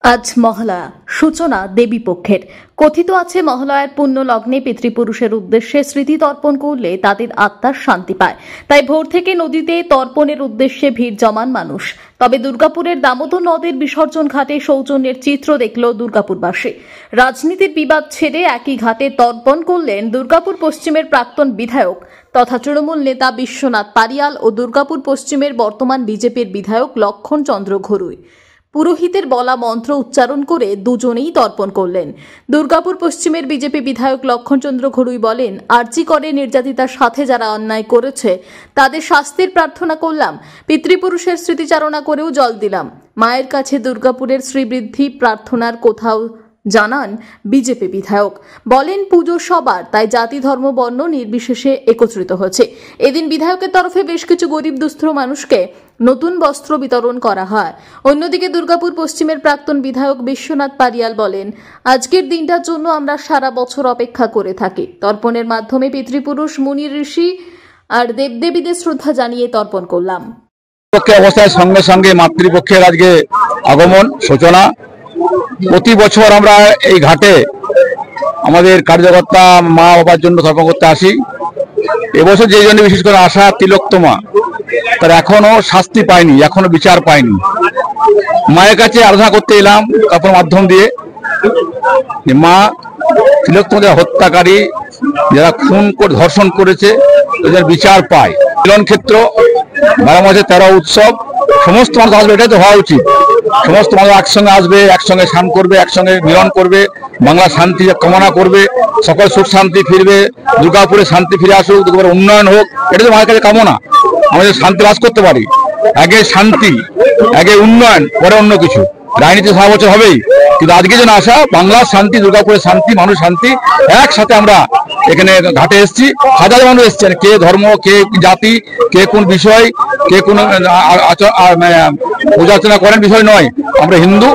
আজ মহালয়া সূচনা দেবী পক্ষের। কথিত আছে মহালয়ার পুণ্য লগ্নে পিতৃপুরুষের উদ্দেশ্যে স্মৃতি তর্পণ করলে তাদের আত্মার শান্তি পায়। তাই ভোর থেকে নদীতে তর্পণের উদ্দেশ্যে ভিড় জমান মানুষ। তবে দুর্গাপুরের দামোদর নদের বিসর্জন ঘাটে সৌজন্যের চিত্র দেখল দুর্গাপুরবাসী। রাজনীতির বিবাদ ছেড়ে একই ঘাটে তর্পণ করলেন দুর্গাপুর পশ্চিমের প্রাক্তন বিধায়ক তথা তৃণমূল নেতা বিশ্বনাথ পারিয়াল ও দুর্গাপুর পশ্চিমের বর্তমান বিজেপির বিধায়ক লক্ষণ চন্দ্র ঘরুই। পুরোহিতের বলা মন্ত্র উচ্চারণ করে দুজনেই তর্পণ করলেন। দুর্গাপুর পশ্চিমের বিজেপি বিধায়ক লক্ষণচন্দ্র ঘরুই বলেন, আরজি করে নির্যাতিতার সাথে যারা অন্যায় করেছে তাদের শাস্তির প্রার্থনা করলাম, পিতৃপুরুষের স্মৃতিচারণা করেও জল দিলাম। মায়ের কাছে দুর্গাপুরের শ্রীবৃদ্ধি প্রার্থনার কোথাও জানান বিজেপি বিধায়ক। বলেন, পুজো সবার, তাই জাতি ধর্ম বর্ণ নির্বিশেষে একত্রিত হয়েছে। এদিন বিধায়কের তরফে বেশ কিছু গরিব দুস্থ মানুষকে নতুন বস্ত্র বিতরণ করা হয়। অন্যদিকে দুর্গাপুর পশ্চিমের প্রাক্তন বিধায়ক বিশ্বনাথ পারিয়াল বলেন, আজকের দিনটার জন্য আমরা সারা বছর অপেক্ষা করে থাকি। তর্পণের মাধ্যমে পিতৃপুরুষ, মুনি ঋষি আর দেবদেবীদের শ্রদ্ধা জানিয়ে তর্পণ করলাম। অবস্থায় সঙ্গে সঙ্গে মাতৃপক্ষের আজকে আগমন সূচনা। প্রতি বছর আমরা এই ঘাটে আমাদের কার্যকর্তা মা বাবার জন্য তর্পণ করতে আসি। এবছর যে জন্য বিশেষ করে আশা তিলোত্তমা, তার এখনো শাস্তি পায়নি, এখনো বিচার পায়নি। মায়ের কাছে আরাধনা করতে এলাম তারপর মাধ্যম দিয়ে, মা তিলোত্তমা হত্যাকারী যারা খুন করে ধর্ষণ করেছে তাদের বিচার পায়। মিলন ক্ষেত্র, 12 মাসে 13 উৎসব, সমস্ত মানুষ আসবে, এটাই তো হওয়া উচিত। সমস্ত মানুষ একসঙ্গে আসবে, একসঙ্গে স্নান করবে, একসঙ্গে মিলন করবে, বাংলা শান্তি কামনা করবে, সকল সুখ শান্তি ফিরবে, দুর্গাপুরে শান্তি ফিরে আসুক, দুর্গাপুরের উন্নয়ন হোক, এটা তো মায়ের কাছে কামনা। আমাদের শান্তি বাস করতে পারি, আগে শান্তি, আগে উন্নয়ন, পরে অন্য কিছু। রাজনীতি সারা বছর হবেই, কিন্তু আজকে যেন আসা বাংলার শান্তি, দুর্গাপুরের শান্তি, মানুষ শান্তি, একসাথে আমরা এখানে ঘাটে এসেছি। হাজার মানুষ এসছেন, কে ধর্ম, কে জাতি, কে কোন বিষয়, কে কোন পূজা অর্চনা করেন বিষয় নয়। আমরা হিন্দু,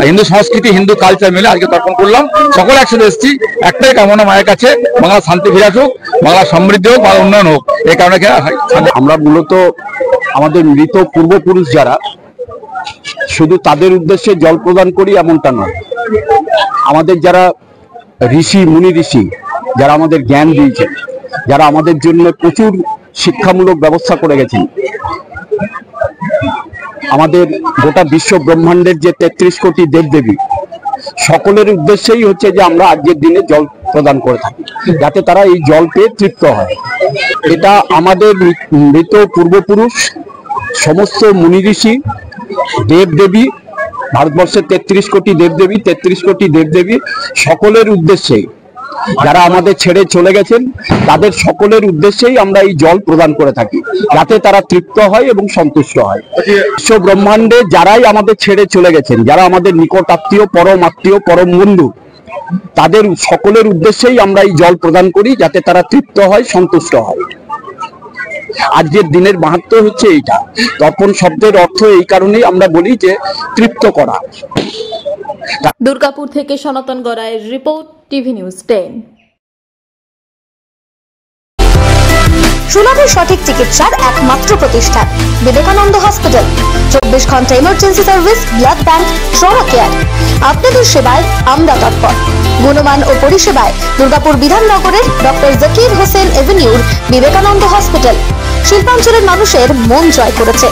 হিন্দু সংস্কৃতি, হিন্দু কালচার মিলে আজকে তর্পণ করলাম। সকলে একসাথে এসেছি, একটাই কামনা মায়ের কাছে, বাংলা শান্তি ফিরে আসুক, বাংলা সমৃদ্ধি হোক, বাংলা উন্নয়ন হোক। এই কারণে আমরা মূলত আমাদের মৃত পূর্বপুরুষ যারা, শুধু তাদের উদ্দেশ্যে জল প্রদান করি এমনটা নয়। আমাদের যারা ঋষি, মুনি ঋষি, যারা আমাদের জ্ঞান দিয়েছেন, যারা আমাদের জন্য প্রচুর শিক্ষামূলক ব্যবস্থা করে গেছেন, আমাদের গোটা বিশ্ব ব্রহ্মাণ্ডের যে 33 কোটি দেবদেবী, সকলের উদ্দেশ্যেই হচ্ছে যে আমরা আজকের দিনে জল প্রদান করে থাকি, যাতে তারা এই জল পেয়ে তৃপ্ত হয়। এটা আমাদের মৃত পূর্বপুরুষ, সমস্ত মুনি ঋষি, দেবদেবী, ভারতবর্ষের 33 কোটি দেবদেবী, 33 কোটি দেবদেবী সকলের উদ্দেশ্যেই, যারা আমাদের ছেড়ে চলে গেছেন তাদের সকলের উদ্দেশ্যেই আমরা এই জল প্রদান করে থাকি, যাতে তারা তৃপ্ত হয় এবং সন্তুষ্ট হয়। বিশ্ব ব্রহ্মাণ্ডে যারাই আমাদের ছেড়ে চলে গেছেন, যারা আমাদের নিকট আত্মীয়, পরম আত্মীয়, পরম বন্ধু, তাদের সকলের উদ্দেশ্যেই আমরা এই জল প্রদান করি, যাতে তারা তৃপ্ত হয়, সন্তুষ্ট হয়। আজকের দিনের মাহাত্ম্য হচ্ছে এইটা। তর্পণ শব্দের অর্থ এই কারণেই আমরা বলি যে তৃপ্ত করা। দুর্গাপুর থেকে সনাতন গড়াইয়ের রিপোর্ট, টিভি নিউজ 10। সুলভে সঠিক চিকিৎসার একমাত্র প্রতিষ্ঠান বিবেকানন্দ হসপিটাল। 24 ঘন্টা emergency service, blood bank, trauma care. আপনাদের সেবায় আমরা তৎপর। গুণমান ও পরিষেবায় দুর্গাপুর বিধাননগরের ডক্টর জাকির হোসেন এভিনিউর বিবেকানন্দ হসপিটাল শিল্পাঞ্চলের মানুষের মন জয় করেছে।